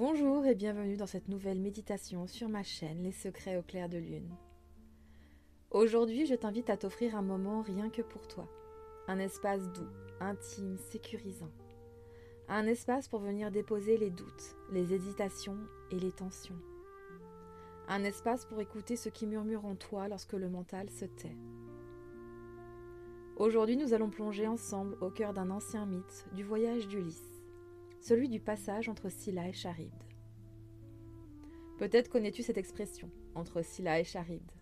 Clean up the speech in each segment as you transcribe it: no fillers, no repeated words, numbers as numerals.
Bonjour et bienvenue dans cette nouvelle méditation sur ma chaîne Les Secrets au clair de lune. Aujourd'hui, je t'invite à t'offrir un moment rien que pour toi. Un espace doux, intime, sécurisant. Un espace pour venir déposer les doutes, les hésitations et les tensions. Un espace pour écouter ce qui murmure en toi lorsque le mental se tait. Aujourd'hui, nous allons plonger ensemble au cœur d'un ancien mythe du voyage d'Ulysse, celui du passage entre Scylla et Charybde. Peut-être connais-tu cette expression, entre Scylla et Charybde.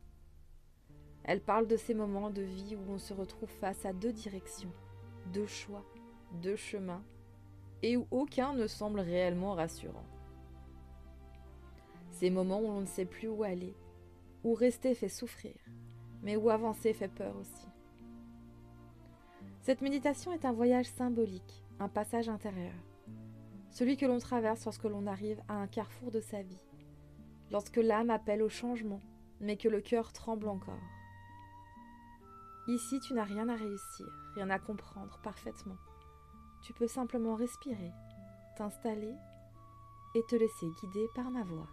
Elle parle de ces moments de vie où on se retrouve face à deux directions, deux choix, deux chemins, et où aucun ne semble réellement rassurant. Ces moments où l'on ne sait plus où aller, où rester fait souffrir, mais où avancer fait peur aussi. Cette méditation est un voyage symbolique, un passage intérieur, celui que l'on traverse lorsque l'on arrive à un carrefour de sa vie, lorsque l'âme appelle au changement, mais que le cœur tremble encore. Ici, tu n'as rien à réussir, rien à comprendre parfaitement. Tu peux simplement respirer, t'installer et te laisser guider par ma voix.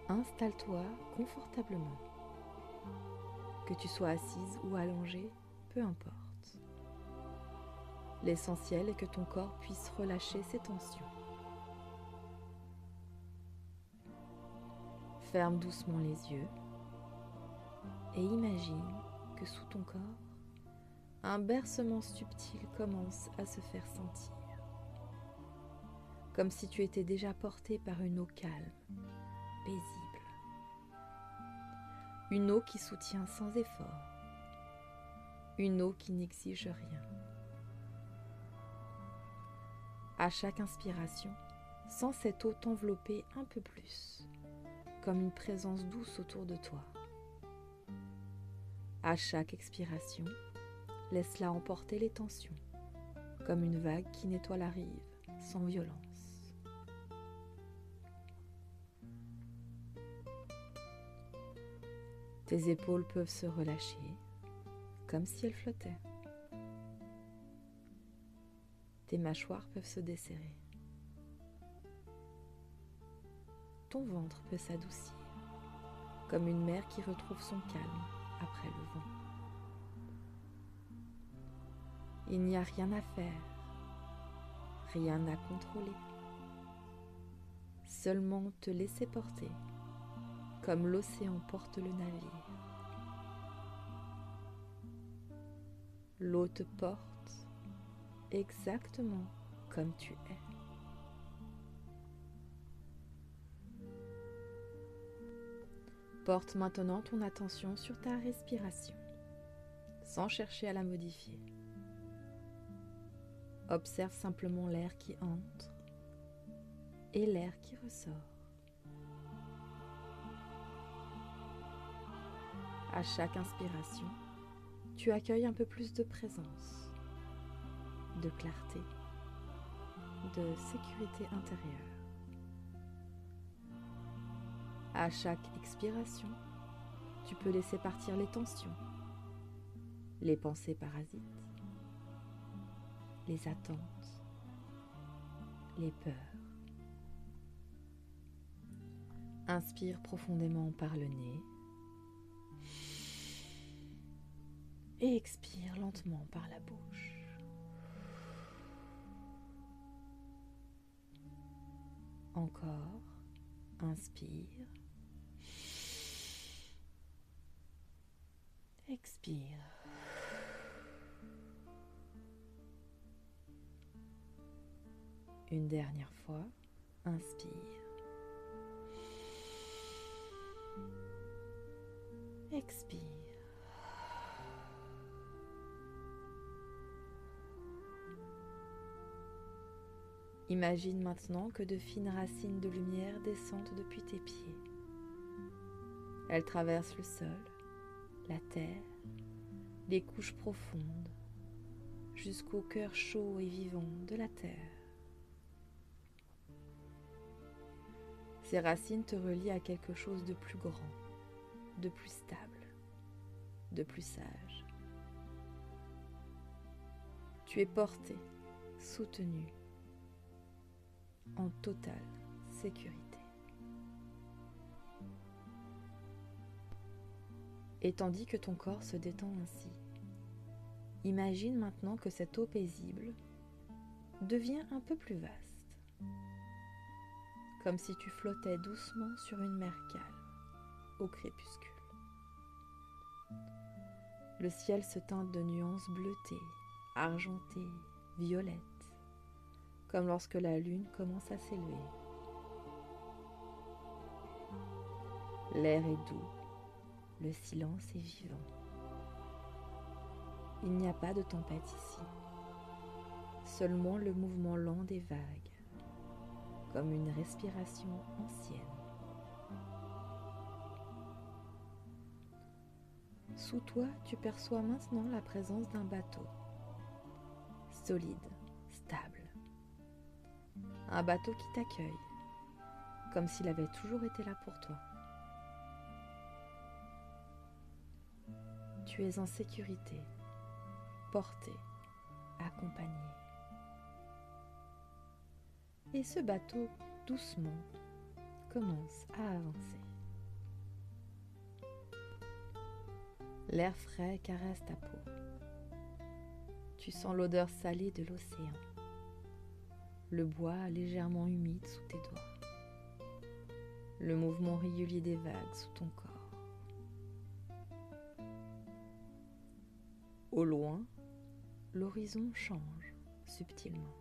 Installe-toi confortablement. Que tu sois assise ou allongée, peu importe. L'essentiel est que ton corps puisse relâcher ses tensions. Ferme doucement les yeux et imagine que sous ton corps, un bercement subtil commence à se faire sentir. Comme si tu étais déjà porté par une eau calme, paisible. Une eau qui soutient sans effort. Une eau qui n'exige rien. À chaque inspiration, sens cette eau t'envelopper un peu plus, comme une présence douce autour de toi. À chaque expiration, laisse-la emporter les tensions, comme une vague qui nettoie la rive, sans violence. Tes épaules peuvent se relâcher, comme si elles flottaient. Tes mâchoires peuvent se desserrer. Ton ventre peut s'adoucir, comme une mer qui retrouve son calme après le vent. Il n'y a rien à faire, rien à contrôler. Seulement te laisser porter, comme l'océan porte le navire. L'eau te porte exactement comme tu es. Porte maintenant ton attention sur ta respiration, sans chercher à la modifier. Observe simplement l'air qui entre et l'air qui ressort. À chaque inspiration, tu accueilles un peu plus de présence, de clarté, de sécurité intérieure. À chaque expiration, tu peux laisser partir les tensions, les pensées parasites, les attentes, les peurs. Inspire profondément par le nez et expire lentement par la bouche. Encore, inspire, expire. Une dernière fois, inspire. Expire. Imagine maintenant que de fines racines de lumière descendent depuis tes pieds. Elles traversent le sol, la terre, les couches profondes, jusqu'au cœur chaud et vivant de la terre. Ces racines te relient à quelque chose de plus grand, de plus stable, de plus sage. Tu es porté, soutenu, en totale sécurité. Et tandis que ton corps se détend ainsi, imagine maintenant que cette eau paisible devient un peu plus vaste, comme si tu flottais doucement sur une mer calme au crépuscule. Le ciel se teinte de nuances bleutées, argentées, violettes, comme lorsque la lune commence à s'élever. L'air est doux, le silence est vivant. Il n'y a pas de tempête ici, seulement le mouvement lent des vagues, comme une respiration ancienne. Sous toi, tu perçois maintenant la présence d'un bateau, solide, stable. Un bateau qui t'accueille, comme s'il avait toujours été là pour toi. Tu es en sécurité, porté, accompagné. Et ce bateau, doucement, commence à avancer. L'air frais caresse ta peau. Tu sens l'odeur salée de l'océan. Le bois légèrement humide sous tes doigts. Le mouvement régulier des vagues sous ton corps. Au loin, l'horizon change subtilement.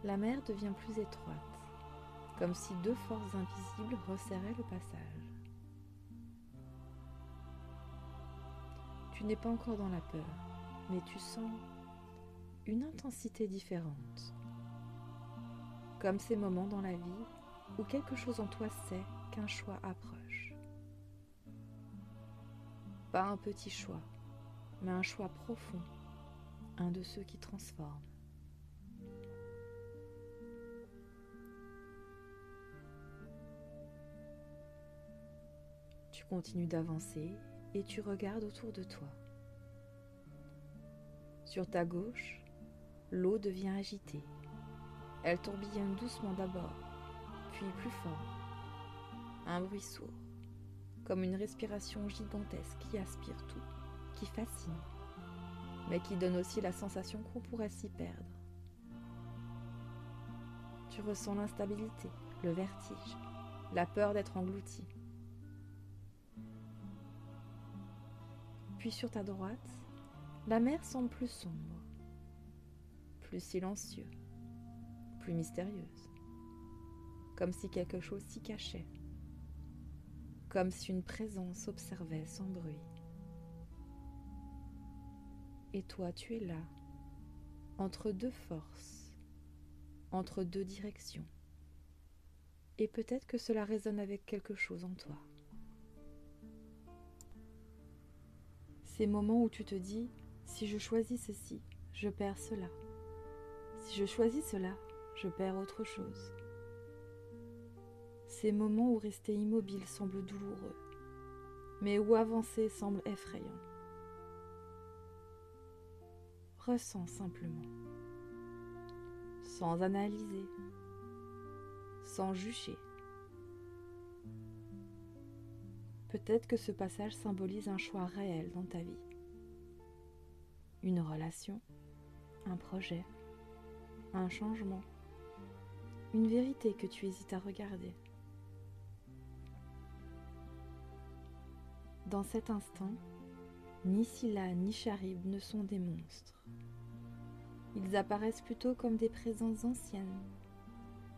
La mer devient plus étroite, comme si deux forces invisibles resserraient le passage. Tu n'es pas encore dans la peur, mais tu sens une intensité différente. Comme ces moments dans la vie où quelque chose en toi sait qu'un choix approche. Pas un petit choix, mais un choix profond, un de ceux qui transforment. Tu continues d'avancer et tu regardes autour de toi. Sur ta gauche, l'eau devient agitée. Elle tourbillonne doucement d'abord, puis plus fort. Un bruit sourd, comme une respiration gigantesque qui aspire tout, qui fascine, mais qui donne aussi la sensation qu'on pourrait s'y perdre. Tu ressens l'instabilité, le vertige, la peur d'être englouti. Puis sur ta droite, la mer semble plus sombre, plus silencieux, plus mystérieuse, comme si quelque chose s'y cachait, comme si une présence observait sans bruit. Et toi, tu es là, entre deux forces, entre deux directions. Et peut-être que cela résonne avec quelque chose en toi. Ces moments où tu te dis, si je choisis ceci, je perds cela. Si je choisis cela, je perds autre chose. Ces moments où rester immobile semble douloureux, mais où avancer semble effrayant. Ressens simplement, sans analyser, sans juger. Peut-être que ce passage symbolise un choix réel dans ta vie. Une relation, un projet, un changement, une vérité que tu hésites à regarder. Dans cet instant, ni Scylla ni Charybde ne sont des monstres. Ils apparaissent plutôt comme des présences anciennes,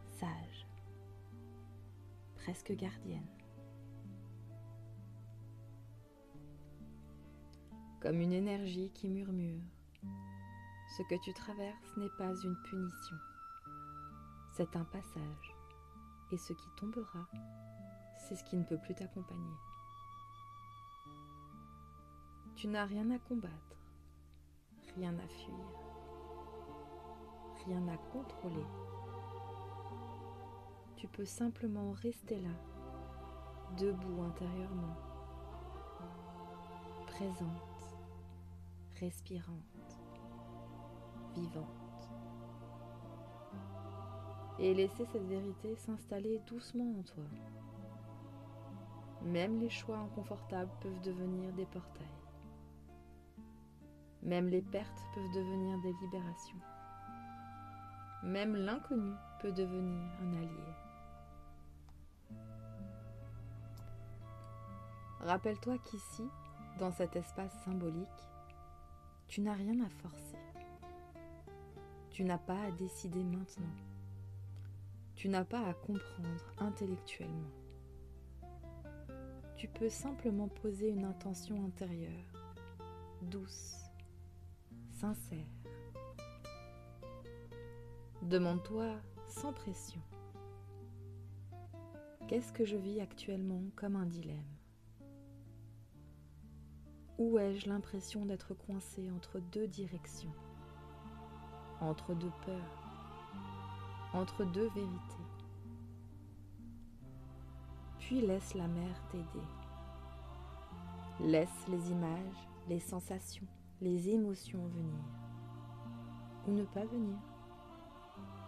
sages, presque gardiennes. Comme une énergie qui murmure. Ce que tu traverses n'est pas une punition. C'est un passage. Et ce qui tombera, c'est ce qui ne peut plus t'accompagner. Tu n'as rien à combattre, rien à fuir, rien à contrôler. Tu peux simplement rester là, debout intérieurement, présente, respirante, vivante. Et laisser cette vérité s'installer doucement en toi. Même les choix inconfortables peuvent devenir des portails. Même les pertes peuvent devenir des libérations. Même l'inconnu peut devenir un allié. Rappelle-toi qu'ici, dans cet espace symbolique, tu n'as rien à forcer. Tu n'as pas à décider maintenant. Tu n'as pas à comprendre intellectuellement. Tu peux simplement poser une intention intérieure, douce, sincère. Demande-toi sans pression. Qu'est-ce que je vis actuellement comme un dilemme? Où ai-je l'impression d'être coincé entre deux directions, entre deux peurs, entre deux vérités? Puis laisse la mer t'aider. Laisse les images, les sensations, les émotions venir. Ou ne pas venir.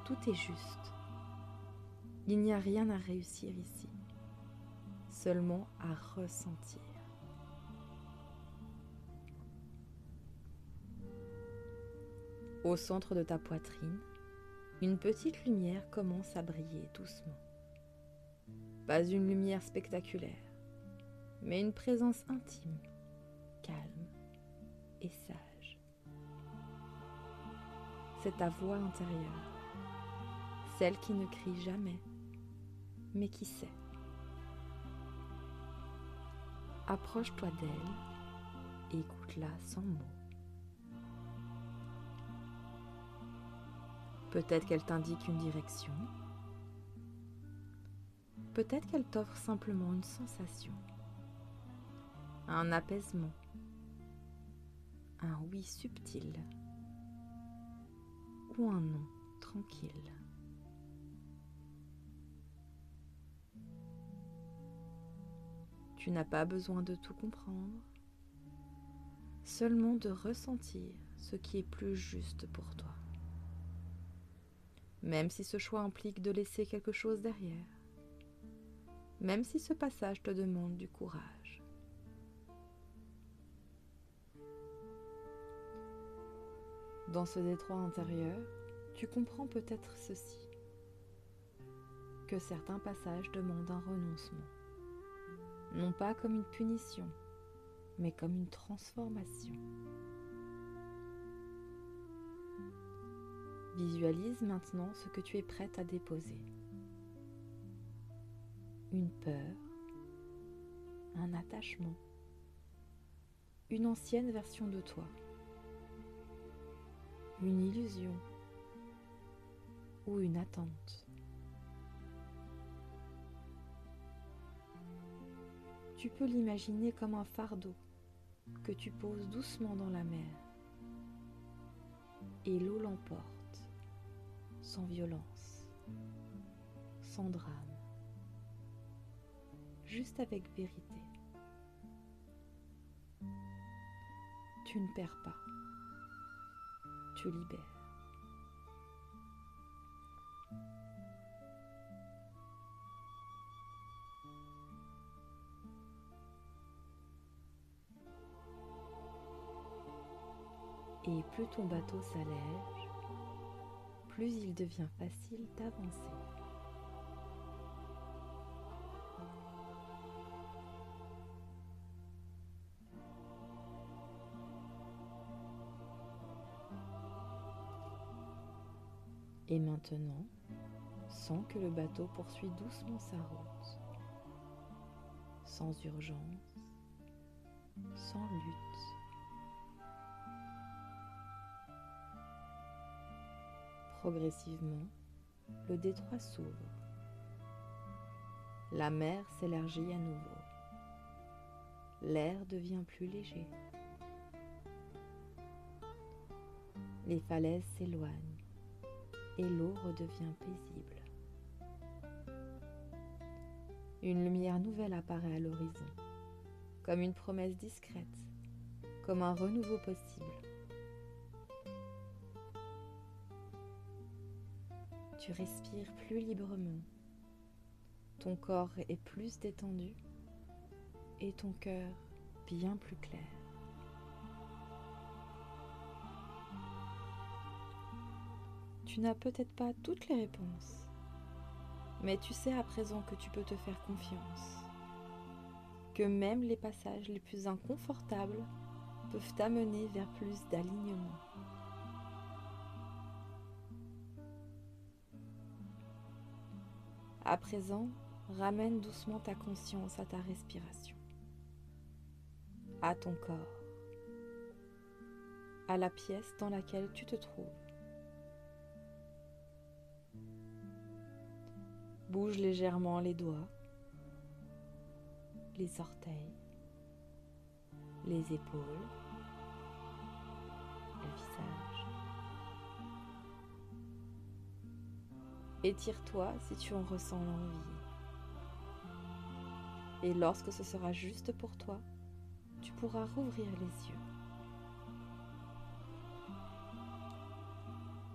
Tout est juste. Il n'y a rien à réussir ici, seulement à ressentir. Au centre de ta poitrine, une petite lumière commence à briller doucement. Pas une lumière spectaculaire, mais une présence intime, calme et sage. C'est ta voix intérieure, celle qui ne crie jamais, mais qui sait. Approche-toi d'elle et écoute-la sans mots. Peut-être qu'elle t'indique une direction. Peut-être qu'elle t'offre simplement une sensation, un apaisement, un oui subtil ou un non tranquille. Tu n'as pas besoin de tout comprendre, seulement de ressentir ce qui est plus juste pour toi. Même si ce choix implique de laisser quelque chose derrière, même si ce passage te demande du courage. Dans ce détroit intérieur, tu comprends peut-être ceci, que certains passages demandent un renoncement, non pas comme une punition, mais comme une transformation. Visualise maintenant ce que tu es prête à déposer. Une peur, un attachement, une ancienne version de toi, une illusion ou une attente. Tu peux l'imaginer comme un fardeau que tu poses doucement dans la mer et l'eau l'emporte sans violence, sans drame, juste avec vérité. Tu ne perds pas, tu libères. Et plus ton bateau s'allège, plus il devient facile d'avancer. Et maintenant, sens que le bateau poursuit doucement sa route, sans urgence, sans lutte. Progressivement, le détroit s'ouvre. La mer s'élargit à nouveau. L'air devient plus léger. Les falaises s'éloignent et l'eau redevient paisible. Une lumière nouvelle apparaît à l'horizon, comme une promesse discrète, comme un renouveau possible. tu respires plus librement. Ton corps est plus détendu et ton cœur bien plus clair. Tu n'as peut-être pas toutes les réponses, mais tu sais à présent que tu peux te faire confiance, que même les passages les plus inconfortables peuvent t'amener vers plus d'alignement. À présent, ramène doucement ta conscience à ta respiration, à ton corps, à la pièce dans laquelle tu te trouves. Bouge légèrement les doigts, les orteils, les épaules, le visage. Étire-toi si tu en ressens l'envie. Et lorsque ce sera juste pour toi, tu pourras rouvrir les yeux.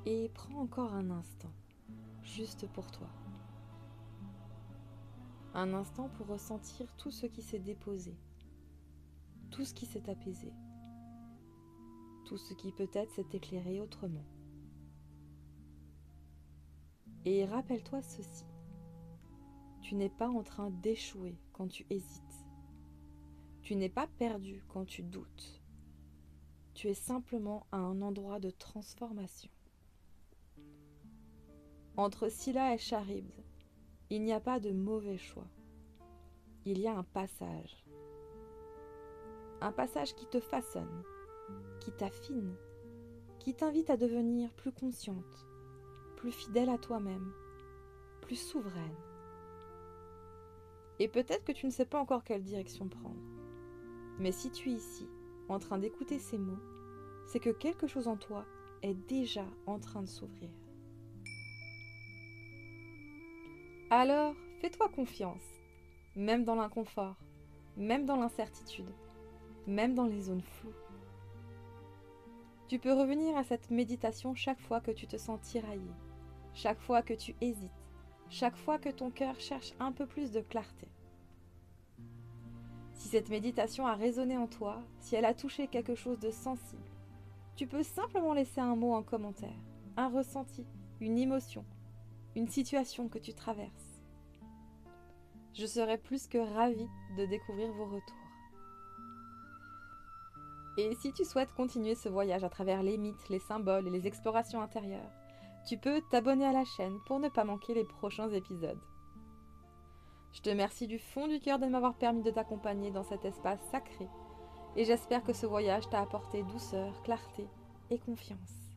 Et prends encore un instant, juste pour toi. Un instant pour ressentir tout ce qui s'est déposé, tout ce qui s'est apaisé, tout ce qui peut-être s'est éclairé autrement. Et rappelle-toi ceci, tu n'es pas en train d'échouer quand tu hésites, tu n'es pas perdu quand tu doutes, tu es simplement à un endroit de transformation. Entre Scylla et Charybde, il n'y a pas de mauvais choix. Il y a un passage qui te façonne, qui t'affine, qui t'invite à devenir plus consciente, plus fidèle à toi-même, plus souveraine. Et peut-être que tu ne sais pas encore quelle direction prendre. Mais si tu es ici, en train d'écouter ces mots, c'est que quelque chose en toi est déjà en train de s'ouvrir. Alors, fais-toi confiance, même dans l'inconfort, même dans l'incertitude, même dans les zones floues. Tu peux revenir à cette méditation chaque fois que tu te sens tiraillé, chaque fois que tu hésites, chaque fois que ton cœur cherche un peu plus de clarté. Si cette méditation a résonné en toi, si elle a touché quelque chose de sensible, tu peux simplement laisser un mot en commentaire, un ressenti, une émotion, une situation que tu traverses. Je serai plus que ravie de découvrir vos retours. Et si tu souhaites continuer ce voyage à travers les mythes, les symboles et les explorations intérieures, tu peux t'abonner à la chaîne pour ne pas manquer les prochains épisodes. Je te remercie du fond du cœur de m'avoir permis de t'accompagner dans cet espace sacré et j'espère que ce voyage t'a apporté douceur, clarté et confiance.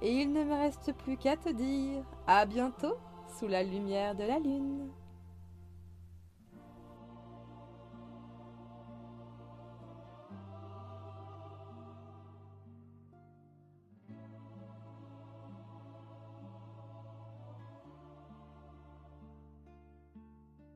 Et il ne me reste plus qu'à te dire à bientôt sous la lumière de la lune.